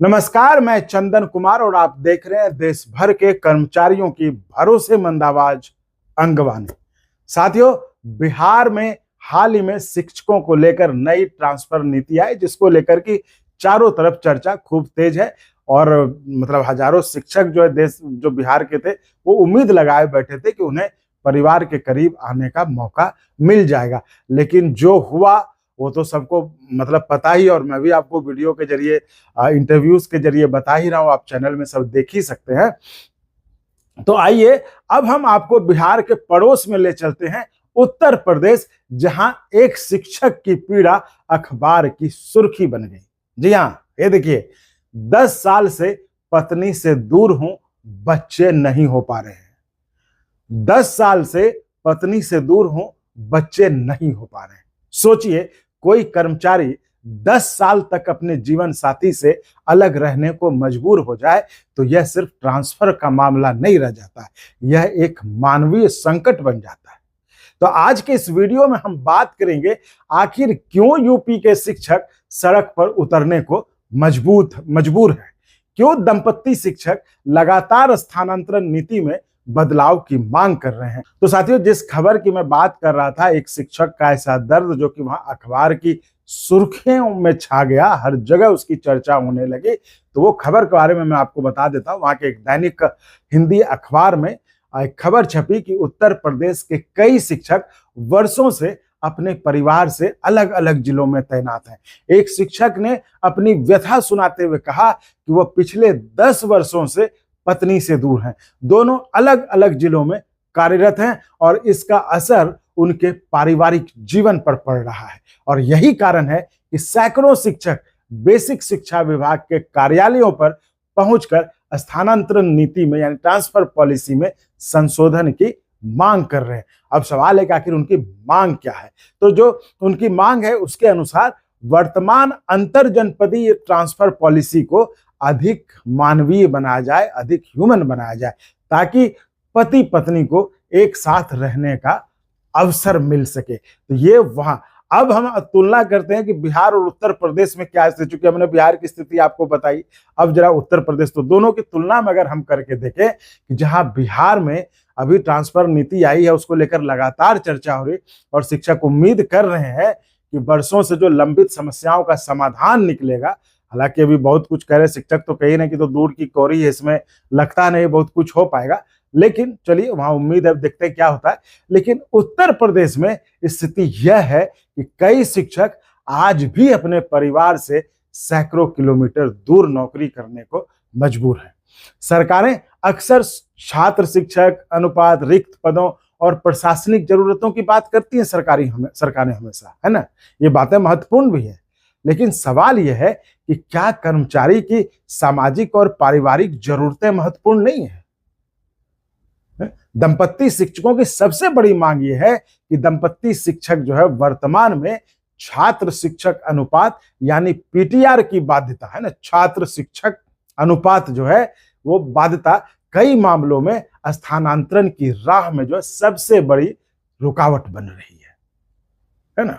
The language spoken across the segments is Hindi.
नमस्कार, मैं चंदन कुमार और आप देख रहे हैं देश भर के कर्मचारियों की भरोसेमंद आवाज अंगवानी। साथियों, बिहार में हाल ही में शिक्षकों को लेकर नई ट्रांसफर नीति आई, जिसको लेकर की चारों तरफ चर्चा खूब तेज है। और मतलब हजारों शिक्षक जो है देश जो बिहार के थे, वो उम्मीद लगाए बैठे थे कि उन्हें परिवार के करीब आने का मौका मिल जाएगा। लेकिन जो हुआ वो तो सबको मतलब पता ही, और मैं भी आपको वीडियो के जरिए इंटरव्यूज के जरिए बता ही रहा हूं, आप चैनल में सब देख ही सकते हैं। तो आइए अब हम आपको बिहार के पड़ोस में ले चलते हैं, उत्तर प्रदेश, जहां एक शिक्षक की पीड़ा अखबार की सुर्खी बन गई। जी हां, ये देखिए, 10 साल से पत्नी से दूर हूं, बच्चे नहीं हो पा रहे हैं। 10 साल से पत्नी से दूर हूं, बच्चे नहीं हो पा रहे हैं। सोचिए, कोई कर्मचारी 10 साल तक अपने जीवन साथी से अलग रहने को मजबूर हो जाए तो यह सिर्फ ट्रांसफर का मामला नहीं रह जाता है, यह एक मानवीय संकट बन जाता है। तो आज के इस वीडियो में हम बात करेंगे आखिर क्यों यूपी के शिक्षक सड़क पर उतरने को मजबूर है, क्यों दंपत्ति शिक्षक लगातार स्थानांतरण नीति में बदलाव की मांग कर रहे हैं। तो साथियों, जिस खबर की मैं बात कर रहा था, एक शिक्षक का ऐसा दर्द जो कि वहां अखबार की सुर्खियों में छा गया, हर जगह उसकी चर्चा होने लगी, तो वो खबर के बारे में मैं आपको बता देता हूं। वहां के एक दैनिक हिंदी अखबार में एक खबर छपी कि उत्तर प्रदेश के कई शिक्षक वर्षों से अपने परिवार से अलग अलग जिलों में तैनात हैं। एक शिक्षक ने अपनी व्यथा सुनाते हुए कहा कि वह पिछले 10 वर्षों से पत्नी से दूर हैं, दोनों अलग अलग जिलों में कार्यरत हैं और इसका असर उनके पारिवारिक जीवन पर पड़ रहा है। और यही कारण है कि सैकड़ों शिक्षक बेसिक शिक्षा विभाग के कार्यालयों पर पहुंचकर स्थानांतरण नीति में यानी ट्रांसफर पॉलिसी में संशोधन की मांग कर रहे हैं। अब सवाल है कि आखिर उनकी मांग क्या है। तो जो उनकी मांग है उसके अनुसार वर्तमान अंतर जनपदीय ट्रांसफर पॉलिसी को अधिक मानवीय बनाया जाए, अधिक ह्यूमन बनाया जाए, ताकि पति पत्नी को एक साथ रहने का अवसर मिल सके। तो ये वहां अब हम तुलना करते हैं कि बिहार और उत्तर प्रदेश में क्या स्थिति, चूंकि हमने बिहार की स्थिति आपको बताई, अब जरा उत्तर प्रदेश, तो दोनों की तुलना में अगर हम करके देखें कि जहां बिहार में अभी ट्रांसफर नीति आई है उसको लेकर लगातार चर्चा हो रही और शिक्षक उम्मीद कर रहे हैं कि वर्षों से जो लंबित समस्याओं का समाधान निकलेगा। हालांकि अभी बहुत कुछ कह रहे शिक्षक, तो कहीं ना कि तो दूर की कौरी है, इसमें लगता नहीं बहुत कुछ हो पाएगा, लेकिन चलिए वहां उम्मीद है, देखते हैं क्या होता है। लेकिन उत्तर प्रदेश में स्थिति यह है कि कई शिक्षक आज भी अपने परिवार से सैकड़ों किलोमीटर दूर नौकरी करने को मजबूर हैं। सरकारें अक्सर छात्र शिक्षक अनुपात, रिक्त पदों और प्रशासनिक जरूरतों की बात करती हैं, सरकारें हमेशा, है ना, ये बातें महत्वपूर्ण भी है। लेकिन सवाल यह है कि क्या कर्मचारी की सामाजिक और पारिवारिक जरूरतें महत्वपूर्ण नहीं है? दंपत्ति शिक्षकों की सबसे बड़ी मांग यह है कि दंपत्ति शिक्षक जो है वर्तमान में छात्र शिक्षक अनुपात यानी पीटीआर की बाध्यता, है ना, छात्र शिक्षक अनुपात जो है वो बाध्यता कई मामलों में स्थानांतरण की राह में जो है सबसे बड़ी रुकावट बन रही है ना।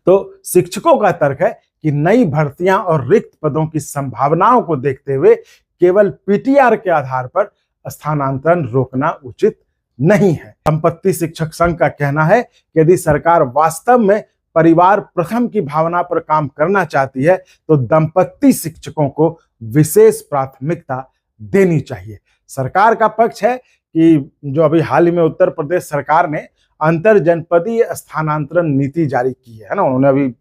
तो शिक्षकों का तर्क है कि नई भर्तियां और रिक्त पदों की संभावनाओं को देखते हुए केवल पीटीआर के आधार पर स्थानांतरण रोकना उचित नहीं है। दंपत्ति शिक्षक संघ का कहना है कि यदि सरकार वास्तव में परिवार प्रथम की भावना पर काम करना चाहती है तो दंपत्ति शिक्षकों को विशेष प्राथमिकता देनी चाहिए। सरकार का पक्ष है कि जो अभी हाल ही में उत्तर प्रदेश सरकार ने अंतर जनपदीय स्थानांतरण नीति जारी की है ना, उन्होंने अभी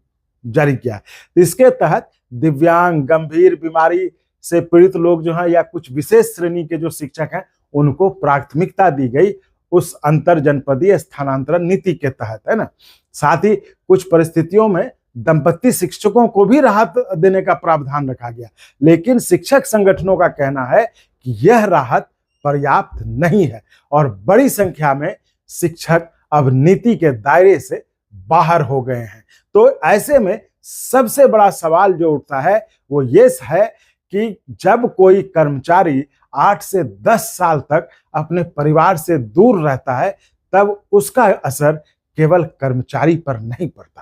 जारी किया है। इसके तहत दिव्यांग, गंभीर बीमारी से पीड़ित लोग जो हैं या कुछ विशेष श्रेणी के जो शिक्षक हैं उनको प्राथमिकता दी गई उस अंतर जनपदीय स्थानांतरण नीति के तहत, है ना। साथ ही कुछ परिस्थितियों में दंपत्ति शिक्षकों को भी राहत देने का प्रावधान रखा गया, लेकिन शिक्षक संगठनों का कहना है कि यह राहत पर्याप्त नहीं है और बड़ी संख्या में शिक्षक अब नीति के दायरे से बाहर हो गए हैं। तो ऐसे में सबसे बड़ा सवाल जो उठता है वो ये है कि जब कोई कर्मचारी 8 से 10 साल तक अपने परिवार से दूर रहता है तब उसका असर केवल कर्मचारी पर नहीं पड़ता,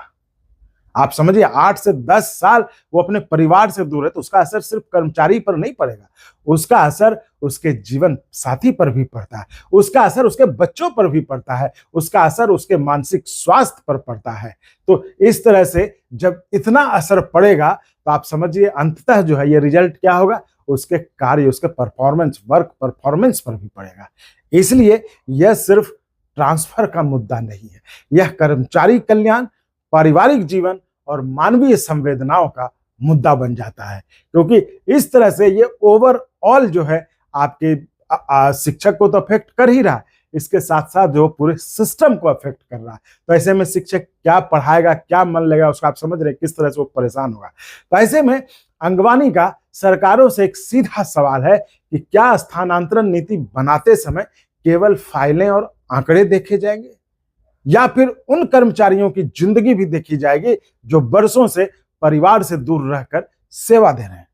आप समझिए 8 से 10 साल वो अपने परिवार से दूर है, तो उसका असर सिर्फ कर्मचारी पर नहीं पड़ेगा, उसका असर उसके जीवन साथी पर भी पड़ता है, उसका असर उसके बच्चों पर भी पड़ता है, उसका असर उसके मानसिक स्वास्थ्य पर पड़ता है। तो इस तरह से जब इतना असर पड़ेगा तो आप समझिए अंततः जो है ये रिजल्ट क्या होगा, उसके कार्य, उसके परफॉर्मेंस, वर्क परफॉर्मेंस पर भी पड़ेगा। इसलिए यह सिर्फ ट्रांसफर का मुद्दा नहीं है, यह कर्मचारी कल्याण, पारिवारिक जीवन और मानवीय संवेदनाओं का मुद्दा बन जाता है, क्योंकि इस तरह से ये ओवरऑल जो है आपके शिक्षक को तो अफेक्ट कर ही रहा है, इसके साथ साथ जो पूरे सिस्टम को अफेक्ट कर रहा है। तो ऐसे में शिक्षक क्या पढ़ाएगा, क्या मन लगेगा, उसका आप समझ रहे किस तरह से वो परेशान होगा। तो ऐसे में अंगवानी का सरकारों से एक सीधा सवाल है कि क्या स्थानांतरण नीति बनाते समय केवल फाइलें और आंकड़े देखे जाएंगे, या फिर उन कर्मचारियों की जिंदगी भी देखी जाएगी जो वर्षों से परिवार से दूर रहकर सेवा दे रहे हैं।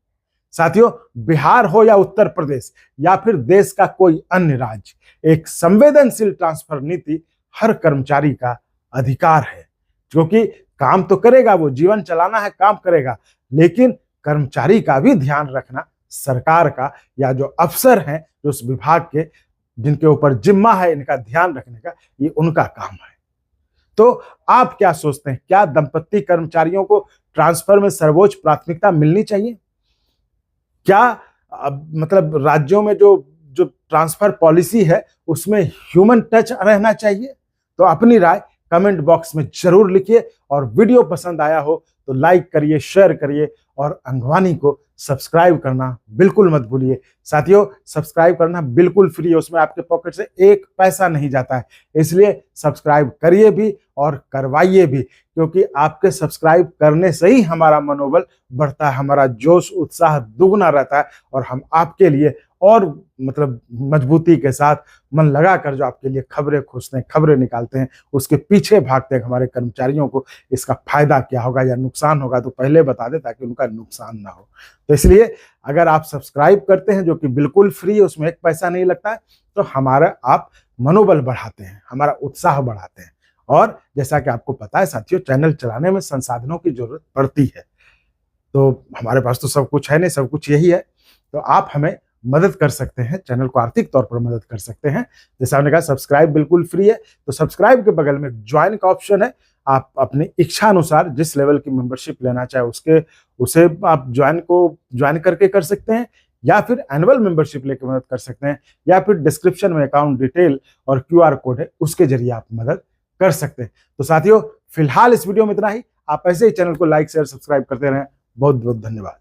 साथियों, बिहार हो या उत्तर प्रदेश या फिर देश का कोई अन्य राज्य, एक संवेदनशील ट्रांसफर नीति हर कर्मचारी का अधिकार है, क्योंकि काम तो करेगा, वो जीवन चलाना है, काम करेगा, लेकिन कर्मचारी का भी ध्यान रखना सरकार का, या जो अफसर हैं जो उस विभाग के जिनके ऊपर जिम्मा है इनका ध्यान रखने का, ये उनका काम है। तो आप क्या सोचते हैं, क्या दंपत्ति कर्मचारियों को ट्रांसफर में सर्वोच्च प्राथमिकता मिलनी चाहिए? क्या मतलब राज्यों में जो जो ट्रांसफर पॉलिसी है उसमें ह्यूमन टच रहना चाहिए? तो अपनी राय कमेंट बॉक्स में जरूर लिखिए, और वीडियो पसंद आया हो तो लाइक करिए, शेयर करिए, और अंगवानी को सब्सक्राइब करना बिल्कुल मत भूलिए। साथियों, सब्सक्राइब करना बिल्कुल फ्री है, उसमें आपके पॉकेट से एक पैसा नहीं जाता है, इसलिए सब्सक्राइब करिए भी और करवाइए भी, क्योंकि आपके सब्सक्राइब करने से ही हमारा मनोबल बढ़ता है, हमारा जोश उत्साह दुगना रहता है, और हम आपके लिए और मतलब मजबूती के साथ मन लगाकर जो आपके लिए खबरें खोजते हैं, खबरें निकालते हैं, उसके पीछे भागते हैं। हमारे कर्मचारियों को इसका फायदा क्या होगा या नुकसान होगा तो पहले बता दें, ताकि उनका नुकसान ना हो। तो इसलिए अगर आप सब्सक्राइब करते हैं, जो कि बिल्कुल फ्री है, उसमें एक पैसा नहीं लगता है, तो हमारा आप मनोबल बढ़ाते हैं, हमारा उत्साह बढ़ाते हैं। और जैसा कि आपको पता है साथियों, चैनल चलाने में संसाधनों की जरूरत पड़ती है, तो हमारे पास तो सब कुछ है नहीं, सब कुछ यही है। तो आप हमें मदद कर सकते हैं, चैनल को आर्थिक तौर पर मदद कर सकते हैं। जैसा हमने कहा, सब्सक्राइब बिल्कुल फ्री है, तो सब्सक्राइब के बगल में ज्वाइन का ऑप्शन है, आप अपनी इच्छा अनुसार जिस लेवल की मेंबरशिप लेना चाहे उसे आप ज्वाइन करके कर सकते हैं, या फिर एनुअल मेंबरशिप लेकर मदद कर सकते हैं, या फिर डिस्क्रिप्शन में अकाउंट डिटेल और QR कोड है, उसके जरिए आप मदद कर सकते हैं। तो साथियों, फिलहाल इस वीडियो में इतना ही। आप ऐसे ही चैनल को लाइक शेयर सब्सक्राइब करते रहें। बहुत बहुत धन्यवाद।